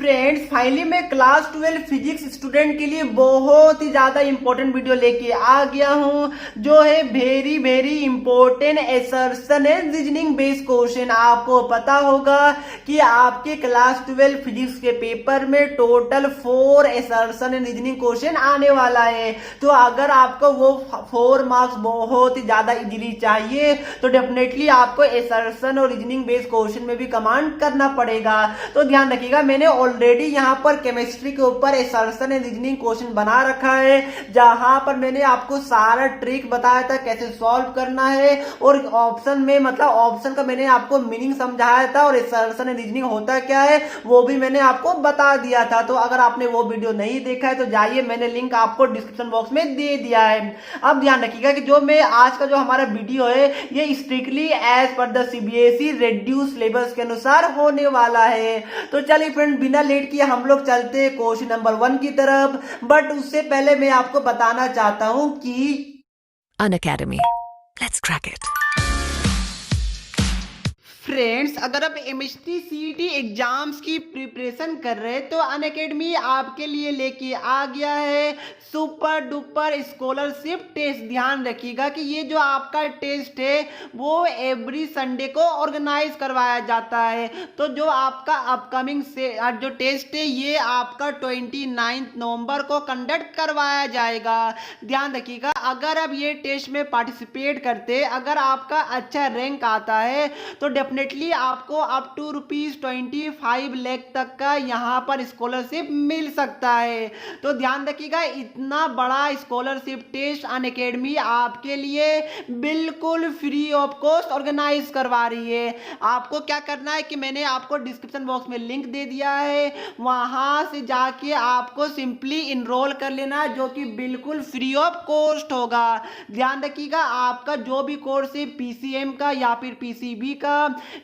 Friends finally मैं class 12 physics student के लिए बहुत ही ज्यादा इंपॉर्टेंट वीडियो लेके आ गया हूं जो है वेरी वेरी इंपॉर्टेंट असर्शन है रीजनिंग बेस्ड क्वेश्चन। आपको पता होगा कि आपके क्लास 12 फिजिक्स के पेपर में total 4 assertion and reasoning question आने वाला है। तो अगर आपको वो 4 मार्क्स बहुत ही ज्यादा इजीली चाहिए तो डेफिनेटली आपको असर्शन और रीजनिंग बेस्ड क्वेश्चन में भी कमांड करना पड़ेगा। तो ध्यान रखिएगा, मैंने ऑलरेडी यहां पर केमिस्ट्री के ऊपर असर्शन एंड रीजनिंग क्वेश्चन बना रखा है जहां पर मैंने आपको सारा ट्रिक बताया था कैसे सॉल्व करना है और ऑप्शन में मतलब ऑप्शन का मैंने आपको मीनिंग समझाया था और असर्शन एंड रीजनिंग होता क्या है वो भी मैंने आपको बता दिया था। तो अगर आपने वो वीडियो नहीं देखा है तो जाइए, मैंने लिंक आपको डिस्क्रिप्शन बॉक्स में दे दिया है। अब ध्यान रखिएगा कि जो मैं आज का जो हमारा वीडियो है ये strictly as per the CBSE reduce syllabus के अनुसार होने वाला है। तो चलिए फ्रेंड, बिना लेट किए हम लोग चलते हैं क्वेश्चन नंबर 1 की तरफ। बट उससे पहले मैं आपको बताना चाहता हूं कि Unacademy. Let's crack it. Friends अगर आप एमएसटी सीईटी एग्जाम्स की प्रिपरेशन कर रहे हैं तो अनअकैडमी आपके लिए लेके आ गया है सुपर डुपर स्कॉलरशिप टेस्ट। ध्यान रखिएगा कि ये जो आपका टेस्ट है वो एवरी संडे को ऑर्गेनाइज करवाया जाता है। तो जो आपका अपकमिंग से जो टेस्ट है ये आपका 29 नवंबर को कंडक्ट करवाया जाएगा। ध्यान रखिएगा, अगर आप ये टेस्ट में पार्टिसिपेट करते अगर आपका अच्छा रैंक आता है तो डेफिनेटली आपको अप टू ₹25 लाख तक का यहाँ पर स्कॉलरशिप मिल सकता है। तो ध्यान रखिएगा, इतना बड़ा स्कॉलरशिप टेस्ट अनअकैडमी आपके लिए बिल्कुल फ्री ऑफ कॉस्ट ऑर्गेनाइज करवा रही है। आपको क्या करना है कि मैंने आपको डिस्क्रिप्शन बॉक्स में लिंक दे दिया है, वहां से जाके आपको सिंपली इनरोल कर लेना है जो कि बिल्कुल फ्री ऑफ कॉस्ट होगा। ध्यान रखिएगा, आपका जो भी कोर्स है पीसीएम का या फिर पीसीबी का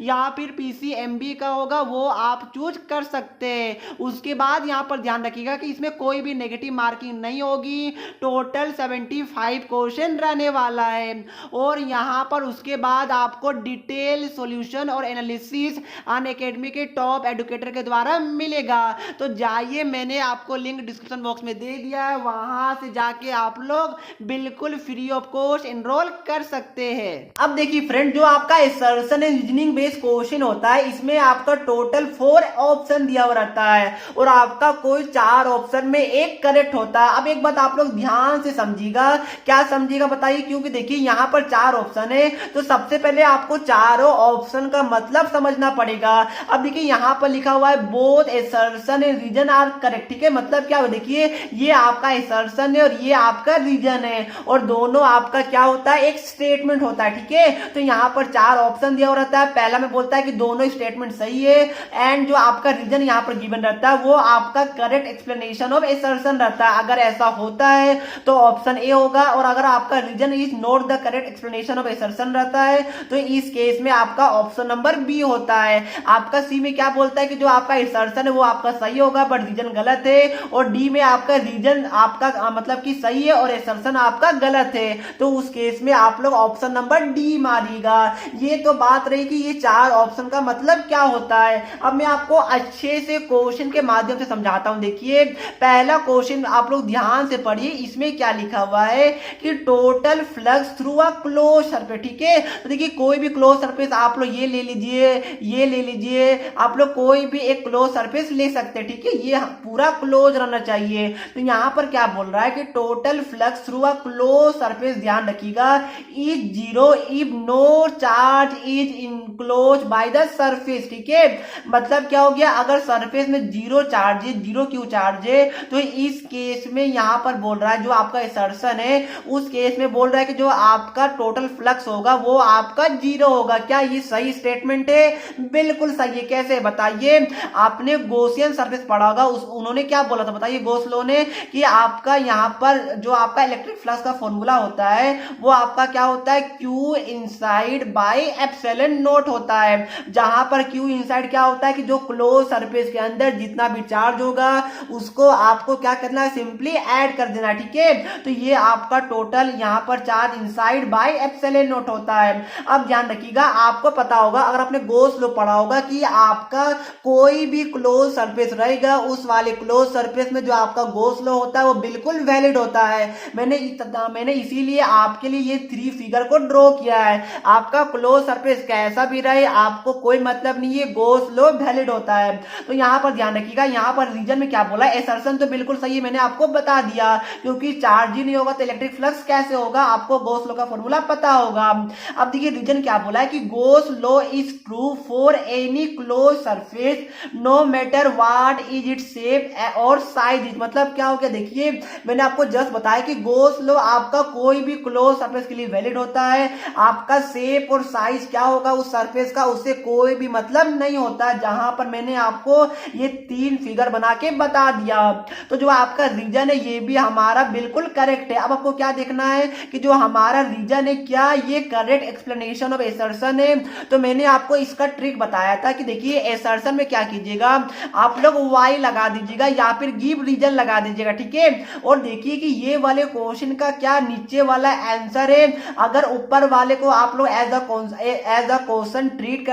या फिर पीसीएमबी का होगा वो आप चूज कर सकते हैं। उसके बाद यहाँ पर ध्यान रखिएगा कि इसमें कोई भी नेगेटिव मार्किंग नहीं होगी। टोटल 75 क्वेश्चन रहने वाला है और यहाँ पर उसके बाद आपको डिटेल सॉल्यूशन और एनालिसिस अनअकैडमी के टॉप एडुकेटर के द्वारा मिलेगा। तो जाइए, मैंने आपको लिंक डिस्क्रिप्शन बॉक्स में दे दिया है, वहां से जाके आप लोग बिल्कुल फ्री ऑफ कॉस्ट एनरोल कर सकते हैं। अब देखिए फ्रेंड, जो आपका assertion and reasoning based question होता है इसमें आपका टोटल 4 ऑप्शन दिया हुआ रहता है और आपका कोई 4 ऑप्शन में एक करेक्ट होता है। अब एक बात आप लोग ध्यान से समझिएगा, क्या समझिएगा बताइए, क्योंकि देखिए यहाँ पर 4 ऑप्शन है तो सबसे पहले आपको चारों ऑप्शन का मतलब समझना पड़ेगा। अब देखिए यहाँ पर लिखा हुआ है both assertion and reason are correct. ठीक है, मतलब क्या हो, देखिए ये आपका असर्शन है और ये आपका रीजन है और दोनों आपका क्या होता है एक स्टेटमेंट होता है। ठीक है, तो यहाँ पर 4 ऑप्शन दिया हुआ रहता है। पहला में बोलता है कि दोनों स्टेटमेंट सही है एंड जो आपका रीजन यहाँ पर गिवन रहता है वो आपका करेक्ट एक्सप्लेनेशन ऑफ असर्शन रहता है। अगर ऐसा होता है तो ऑप्शन ए होगा और अगर आपका reason is not the correct explanation of assertion रहता है तो इस केस में आपका ऑप्शन नंबर बी होता है। आपका सी में क्या बोलता है कि जो आपका असर्शन है वो आपका सही होगा बट रीजन गलत है और डी में आपका रीजन आपका मतलब कि सही है और असर्शन आपका गलत है। तो उस केस में आप लोग ऑप्शन नंबर डी मारिएगा। ये तो बात रही कि ये 4 ऑप्शन का मतलब क्या होता है। अब मैं आपको अच्छे से क्वेश्चन के माध्यम से समझाता हूं। देखिए पहला क्वेश्चन आप लोग ध्यान से पढ़िए, इसमें क्या लिखा हुआ है कि total flux through a close surface. ठीक है, तो देखिए कोई भी क्लोज सरफेस आप लोग ये ले लीजिए, ये ले लीजिए, आप लोग कोई भी एक क्लोज सरफेस ले सकते हैं। ठीक है, ये पूरा क्लोज रहना चाहिए। तो यहां पर क्या बोल रहा है कि total flux through a close surface, ध्यान रखिएगा, is 0 if no charge is enclose by the surface. ठीक है, मतलब क्या हो गया, अगर सरफेस में 0 चार्ज है, 0 क्यू चार्ज है तो इस केस में यहां पर बोल रहा है जो आपका असर्शन है उस केस में बोल रहा है कि जो आपका टोटल फ्लक्स होगा वो आपका 0 होगा। क्या ये सही स्टेटमेंट है? बिल्कुल सही है। कैसे बताइए, आपने गॉसियन सरफेस पढ़ा होगा, उन्होंने क्या बोला था बताइए गॉस लॉ ने कि आपका यहाँ पर जो आपका इलेक्ट्रिक फ्लक्स का फॉर्मूला होता है वो आपका क्या होता है Q inside by epsilon not होता है, जहां पर क्यू इनसाइड क्या होता है कि जो क्लोज सरफेस के अंदर जितना भी चार्ज होगा उसको आपको क्या करना है, सिंपली ऐड कर देना। ठीक है, तो ये आपका टोटल यहाँ पर charge inside by epsilon not होता है। अब ध्यान रखिएगा, आपको पता होगा अगर आपने गॉस लॉ पढ़ा होगा कि आपका कोई भी क्लोज सरफेस रहेगा उस वाले क्लोज सरफेस में जो आपका गॉस लॉ होता है वो बिल्कुल वैलिड होता है। मैंने इसीलिए आपके लिए ये 3 फिगर को ड्रॉ किया है। आपका क्लोज सरफेस कैसा भी रहे आपको कोई मतलब नहीं है, गॉस लॉ वैलिड होता है। तो यहाँ पर ध्यान रखिएगा, यहाँ पर रीजन में क्या बोला, एसर्शन तो बिल्कुल सही है, मैंने आपको बता दिया, क्योंकि चार्ज ही नहीं होगा तो इलेक्ट्रिक फ्लक्स कैसे होगा, आपको गॉस लॉ का फॉर्मूला पता होगा। अब देखिए रीजन क्या बोला है कि Gauss law is true for any close surface no matter what is it shape और साइज। मतलब क्या हो गया, देखिए मैंने आपको जस्ट बताया कि गॉस लॉ आपका कोई भी क्लोज सरफेस के लिए वैलिड होता है, आपका शेप और साइज क्या होगा उस सरफेस का उससे कोई भी मतलब नहीं होता, जहां पर मैंने आपको ये 3 फिगर बना के बता दिया। तो जो आपका रीजन है ये भी हमारा बिल्कुल करेक्ट है। अब आपको क्या देखना है कि जो हमारा रीजन है क्या ये करेक्ट एक्सप्लेनेशन ऑफ एसर्शन है। तो मैंने आपको इसका ट्रिक बताया था कि देखिए एसर्शन में क्या कीजिएगा, आप लोग वाई लगा दीजिएगा या फिर गिव रीजन लगा दीजिएगा। ठीक है, और देखिए कि ये वाले क्वेश्चन का क्या नीचे वाला आंसर है, अगर ऊपर वाले को आप लोग एज अ क्वेश्चन ट्रीट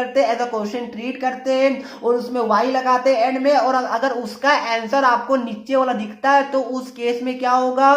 करते हैं और उसमें वाई लगाते हैं एंड में, और अगर उसका आंसर आपको नीचे वाला दिखता है तो उस केस में क्या होगा,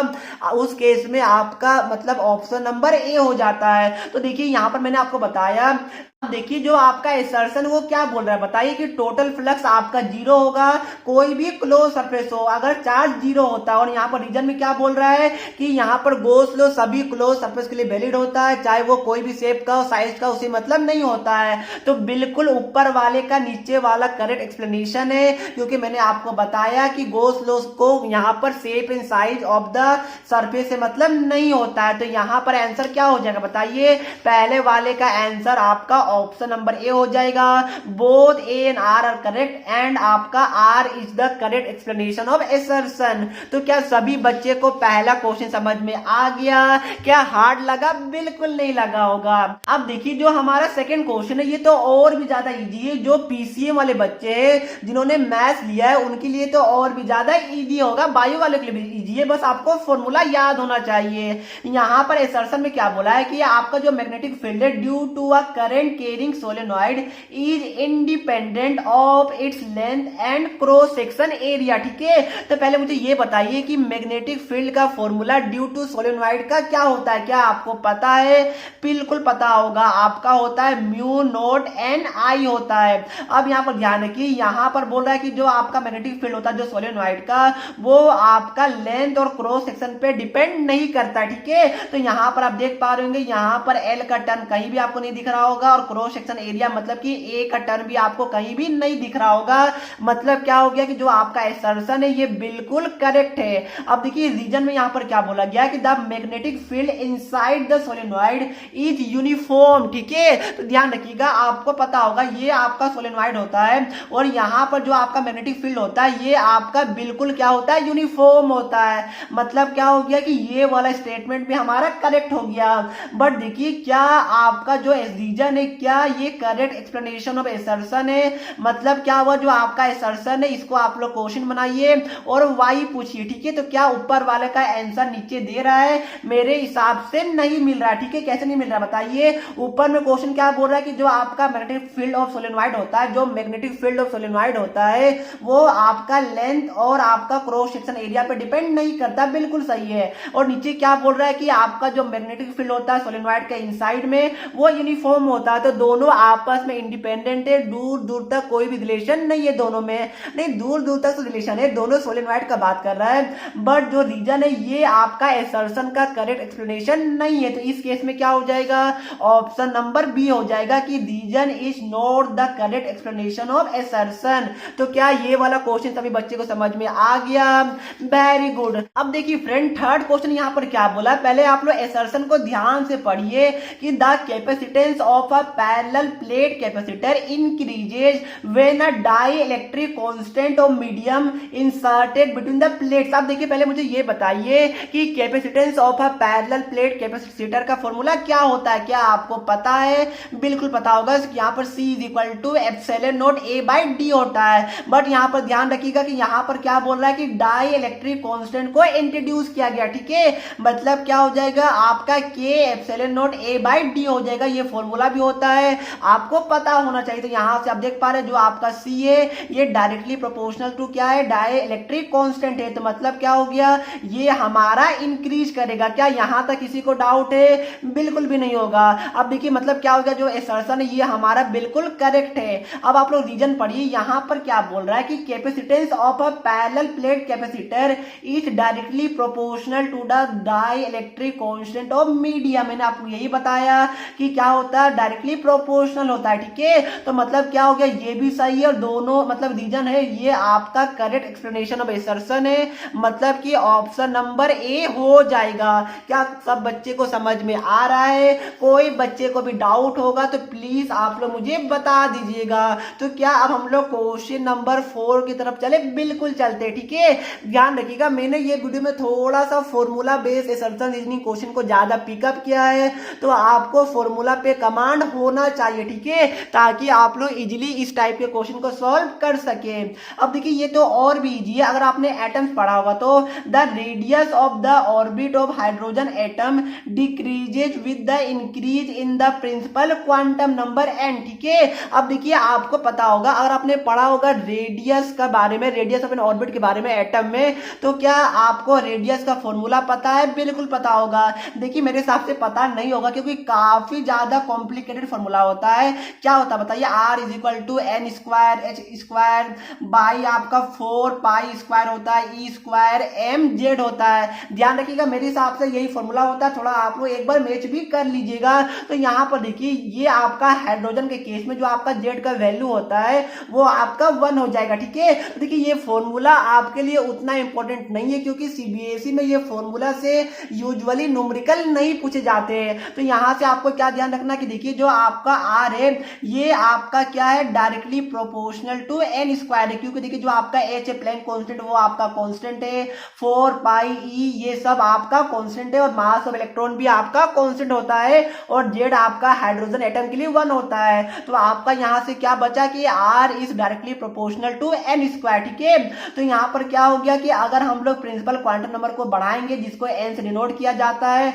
उस केस में आपका मतलब ऑप्शन नंबर ए हो जाता है। तो देखिए यहां पर मैंने आपको बताया, देखिए जो आपका एसर्शन वो क्या बोल रहा है, बताइए कि टोटल फ्लक्स आपका 0 होगा कोई भी क्लोज सरफेस हो अगर चार्ज 0 होता है, और यहाँ पर रीजन में क्या बोल रहा है कि यहाँ पर गॉस लॉ सभी क्लोज सरफेस के लिए वैलिड होता है, चाहे वो कोई भी शेप का साइज का उसे मतलब नहीं होता है। तो बिल्कुल ऊपर वाले का नीचे वाला करेक्ट एक्सप्लेनेशन है, क्योंकि मैंने आपको बताया कि गॉस लॉ को यहाँ पर shape and size of the surface से मतलब नहीं होता है। तो यहाँ पर आंसर क्या हो जाएगा, बताइए पहले वाले का आंसर आपका ऑप्शन नंबर ए हो जाएगा, both A and R are correct and आपका R is the correct explanation of assertion. तो क्या सभी बच्चे को पहला क्वेश्चन समझ में आ गया, क्या हार्ड लगा, बिल्कुल नहीं लगा होगा। अब देखिए जो हमारा सेकंड क्वेश्चन है ये तो और भी ज्यादा इजी है, जो पीसीएम वाले बच्चे हैं जिन्होंने मैथ्स लिया है उनके लिए तो और भी ज्यादा इजी होगा, बायो वाले के लिए भी इजी है, बस आपको फॉर्मूला याद होना चाहिए। यहाँ पर एसर्शन में क्या बोला है कि आपका जो मैग्नेटिक फील्ड है due to a current carrying solenoid is independent of its length and cross section area. ठीक है, तो पहले मुझे ये बताइए कि मैग्नेटिक फील्ड का फॉर्मूला ड्यू टू सोलेनॉइड का क्या होता है, क्या आपको पता है, बिल्कुल पता होगा, आपका होता है म्यू नॉट एन आई होता है। अब यहाँ पर ध्यान रखिए, यहाँ पर बोल रहा है कि जो आपका मैग्नेटिक फील्ड होता है जो सोलेनॉइड का वो आपका लेंथ और क्रॉस सेक्शन पे डिपेंड नहीं करता। ठीक है, तो यहाँ पर आप देख पा रहे होंगे यहाँ पर एल का टर्न कहीं भी आपको नहीं दिख रहा होगा, और क्रॉस सेक्शन एरिया मतलब कि ए का टर्न भी आपको कहीं भी नहीं दिख रहा होगा। मतलब क्या हो गया कि जो आपका एसर्शन है ये बिल्कुल करेक्ट है। अब देखिए रीजन में यहाँ पर क्या बोला गया कि the magnetic field inside the solenoid is uniform. ठीक है, तो ध्यान रखिएगा, आपको पता होगा ये आपका सोलेनॉइड होता है और यहाँ पर जो आपका मैग्नेटिक फील्ड होता है ये आपका बिल्कुल क्या होता है, यूनिफॉर्म होता है। मतलब क्या हो गया कि ये वाला स्टेटमेंट भी हमारा करेक्ट हो गया। बट देखिए क्या आपका जो रीजन है क्या ये करेक्ट एक्सप्लेनेशन ऑफ एसर्शन है, मतलब क्या हुआ जो आपका एसर्शन है इसको आप लोग क्वेश्चन बनाइए और वाई पूछिए। ठीक है, तो क्या ऊपर वाले का आंसर नीचे दे रहा है, मेरे हिसाब से नहीं मिल रहा है। ठीक है, कैसे नहीं मिल रहा बताइए, ऊपर में क्वेश्चन क्या बोल रहा है कि जो आपका मैग्नेटिक फील्ड ऑफ सोलेनॉइड होता है, जो मैग्नेटिक फील्ड ऑफ सोलेनॉइड होता है वो आपका लेंथ और आपका क्रॉस सेक्शन एरिया पे डिपेंड नहीं करता, बिल्कुल सही है। और नीचे क्या बोल रहा है कि आपका जो मैग्नेटिक फील्ड होता है सोलेनॉइड के इनसाइड में वो यूनिफॉर्म होता है, तो दोनों आपस में इंडिपेंडेंट है, दूर दूर तक कोई भी रिलेशन नहीं है दोनों में, नहीं दूर दूर तक तो रिलेशन है, दोनों सोलेनॉइड का बात कर रहा है। बट जो रीजन है ये आपका एसर्शन का करेक्ट एक्सप्लेनेशन नहीं है, तो इस केस में क्या हो जाएगा, ऑप्शन नंबर बी हो जाएगा कि reason is not the correct explanation of assertion. तो क्या ये वाला क्वेश्चन सभी बच्चे को समझ में आ गया, वेरी गुड। अब देखिए फ्रेंड थर्ड क्वेश्चन यहाँ पर क्या बोला, पहले आप लोग एसर्शन को ध्यान से पढ़िए कि the capacitance of a parallel plate capacitor increases when a dielectric constant of medium inserted between the plates. आप देखिए पहले मुझे ये बताइए कि capacitance of a parallel plate capacitor का फॉर्मूला क्या होता है, क्या आपको पता है? बिल्कुल पता होगा। यहाँ पर C is equal to epsilon naught A by d होता है। बट यहाँ पर ध्यान रखिएगा कि यहाँ पर क्या बोल रहा है कि डाई इलेक्ट्रिक कांस्टेंट को इंट्रोड्यूस किया गया, ठीक है। मतलब क्या हो जाएगा आपका K epsilon naught A by D हो जाएगा। ये फॉर्मूला भी होता है, आपको पता होना चाहिए। तो यहाँ से आप देख पा रहे हैं जो आपका C है ये डायरेक्टली प्रोपोर्शनल टू क्या है, डाई इलेक्ट्रिक कांस्टेंट है। तो मतलब क्या हो गया, ये हमारा इंक्रीज करेगा। क्या यहाँ तक किसी को डाउट है? बिल्कुल भी नहीं होगा। अब देखिए मतलब क्या होगा, जो असर्शन है ये हमारा बिल्कुल करेक्ट है। अब आप लोग रीजन पढ़िए, यहाँ पर क्या बोल रहा है कि capacitance of a parallel plate capacitor is directly proportional to the dielectric constant of medium. मैंने आपको यही बताया कि क्या होता है, डायरेक्टली प्रोपोर्शनल होता है, ठीक है। तो मतलब क्या हो गया, ये भी सही है और दोनों मतलब रीजन है ये आपका करेक्ट एक्सप्लेनेशन ऑफ असर्शन है। मतलब कि ऑप्शन नंबर ए हो जाएगा। क्या सब बच्चे को समझ में आ रहा है? कोई बच्चे को भी डाउट होगा तो प्लीज आप लोग मुझे बता दीजिएगा। तो क्या अब हम लोग क्वेश्चन नंबर 4 की तरफ चले? बिल्कुल चलते, ठीक है। ध्यान रखिएगा मैंने ये वीडियो में थोड़ा सा formula based assertion reasoning question को ज्यादा पिकअप किया है, तो आपको फॉर्मूला पे कमांड होना चाहिए, ठीक है, ताकि आप लोग इजीली इस टाइप के क्वेश्चन को सॉल्व कर सके। अब देखिए ये तो और भी इजी है, अगर आपने एटम्स पढ़ा होगा तो the radius of the orbit of hydrogen atom decreases with the increase in the principal quantum number n, ठीक है। अब देखिए आपको पता होगा, अगर आपने पढ़ा होगा रेडियस का बारे में, रेडियस ऑफ एन ऑर्बिट के बारे में एटम में, तो क्या आपको रेडियस का फॉर्मूला पता है? बिल्कुल पता होगा। देखिए मेरे हिसाब से पता नहीं होगा क्योंकि काफी ज्यादा कॉम्प्लिकेटेड फॉर्मूला होता है। क्या होता है बताइए, R is equal to n square h square by आपका 4 पाई स्क्वायर होता है ई स्क्वायर एम जेड होता है। ध्यान रखिएगा मेरे हिसाब से यही फॉर्मूला होता है, थोड़ा आप लोग एक बार मैच भी कर लीजिएगा। तो यहाँ पर देखिए ये आपका हाइड्रोजन के केस में जो आपका जेड का वैल्यू होता है वो आपका 1 हो जाएगा, ठीक है। तो देखिए ये फॉर्मूला आपके लिए उतना इंपॉर्टेंट नहीं है क्योंकि सीबीएसई में ये फॉर्मूला से यूजुअली न्यूमेरिकल नहीं पूछे जाते हैं। तो यहाँ से आपको क्या ध्यान रखना कि देखिए जो आपका आर है ये आपका क्या है, directly proportional to n square है, क्योंकि देखिए जो आपका एच है प्लेन कॉन्स्टेंट वो आपका कॉन्स्टेंट है, 4 पाई ई ये सब आपका कॉन्स्टेंट है और मास ऑफ इलेक्ट्रॉन भी आपका कॉन्स्टेंट होता है और जेड आपका हाइड्रोजन एटम के लिए 1 होता है। तो आपका यहाँ से क्या बचा कि r is directly proportional to n square, ठीक है। तो यहाँ पर क्या हो गया कि अगर हम लोग प्रिंसिपल क्वांटम नंबर को बढ़ाएंगे जिसको एन से डिनोट किया जाता है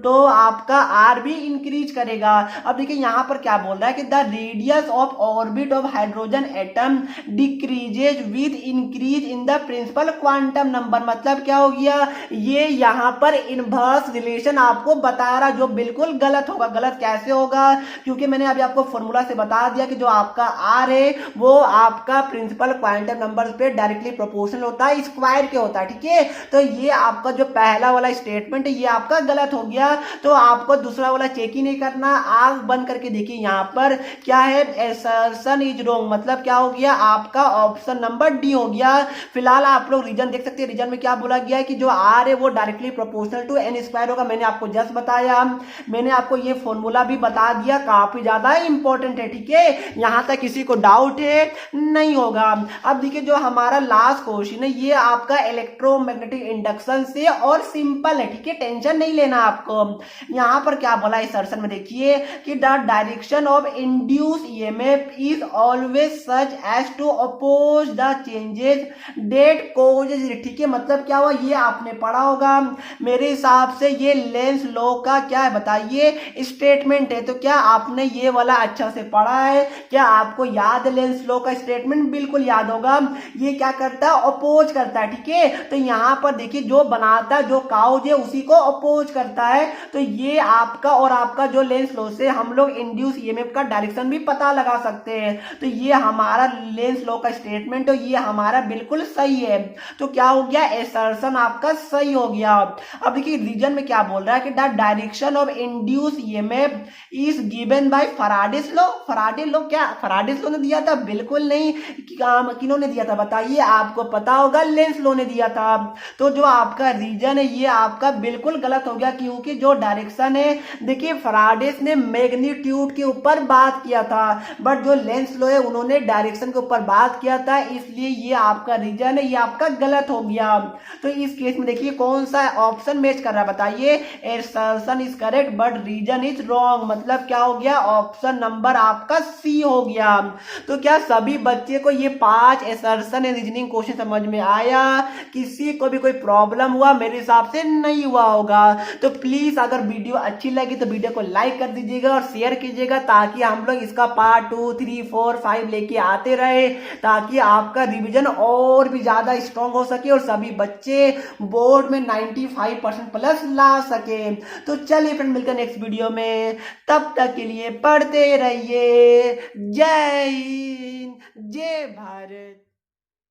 तो आपका आर भी इंक्रीज करेगा। अब देखिए यहाँ पर क्या बोल रहा है कि the radius of orbit of hydrogen atom decreases with increase in the principal quantum number. मतलब क्या हो गया, ये यहाँ पर इनवर्स रिलेशन आपको बता रहा जो बिल्कुल गलत होगा। गलत कैसे होगा, क्योंकि मैंने अभी आपको फॉर्मूला से बता दिया कि जो आपका आर है वो आपका प्रिंसिपल क्वांटम नंबर पे डायरेक्टली प्रोपोर्शनल होता है, स्क्वायर के होता है, ठीक है। तो ये आपका जो पहला वाला स्टेटमेंट है ये आपका गलत हो गया। तो आपको दूसरा वाला चेक ही नहीं करना, आंख बंद करके देखिए यहाँ पर क्या है, असर्शन इज रॉन्ग। मतलब क्या हो गया आपका ऑप्शन नंबर डी हो गया। फिलहाल आप लोग रीजन देख सकते हैं, रीजन में क्या बोला गया है कि जो आर है वो directly proportional to n square होगा। मैंने आपको जस्ट बताया, मैंने आपको ये फॉर्मूला भी बता दिया, काफी ज्यादा इंपॉर्टेंट है, ठीक है। यहां तक किसी को डाउट है नहीं होगा। अब देखिए जो हमारा लास्ट क्वेश्चन है ये आपका इलेक्ट्रोमैग्नेटिक इंडक्शन से और सिंपल है, ठीक है, टेंशन नहीं लेना आपको। यहां पर क्या बोला इस सर्शन में देखिए कि the direction of induce EMF is always such as to oppose the changes that causes, ठीक है। मतलब क्या हुआ ये आपने पढ़ा होगा। मेरे हिसाब से ये लेंस लॉ का क्या है बताइए स्टेटमेंट है। तो क्या आपने ये वाला अच्छा से पढ़ा है? क्या आपको याद है लेंस लॉ का स्टेटमेंट? बिल्कुल याद होगा। ये क्या करता है, अपोज करता है, ठीक है। तो यहां पर देखिए जो बनाता है जो काउज है उसी को अपोज करता है। तो ये आपका और आपका जो लेंस लॉ से हम लोग इंड्यूस ईएमएफ का डायरेक्शन भी पता लगा सकते हैं। तो ये हमारा लेंस लॉ का स्टेटमेंट है, ये हमारा बिल्कुल सही है। तो क्या हो गया, असर्शन आपका सही हो गया। अब देखिए रीजन में क्या बोल रहा है कि the direction of induce EMF is given by Faraday's law. Faraday law क्या फैराडेस लॉ ने दिया था? बिल्कुल नहीं। किन्होंने दिया था बताइए? आपको पता होगा, लेंस लॉ ने दिया था। तो जो आपका रीजन है ये आपका बिल्कुल गलत हो गया, क्योंकि जो डायरेक्शन है देखिए फैराडेस ने मैग्नीट्यूड एम्पलीट्यूड के ऊपर बात किया था, बट जो लेंस लो है उन्होंने डायरेक्शन के ऊपर बात किया था, इसलिए ये आपका रीजन है, ये आपका गलत हो गया। तो इस केस में देखिए कौन सा ऑप्शन मैच कर रहा है बताइए। Assertion is correct but reason is wrong, मतलब क्या हो गया, ऑप्शन नंबर आपका सी हो गया। तो क्या सभी बच्चे को ये 5 एसर्शन एंड रीजनिंग क्वेश्चन समझ में आया? किसी को भी कोई प्रॉब्लम हुआ? मेरे हिसाब से नहीं हुआ होगा। तो प्लीज अगर वीडियो अच्छी लगी तो वीडियो को लाइक कर दीजिएगा और शेयर कीजिएगा, ताकि हम लोग इसका पार्ट 2, 3, 4, 5 लेके आते रहे, ताकि आपका रिवीजन और भी ज्यादा स्ट्रांग हो सके और सभी बच्चे बोर्ड में 95% प्लस ला सके। तो चलिए फ्रेंड, मिलकर नेक्स्ट वीडियो में, तब तक के लिए पढ़ते रहिए। जय हिंद, जय भारत।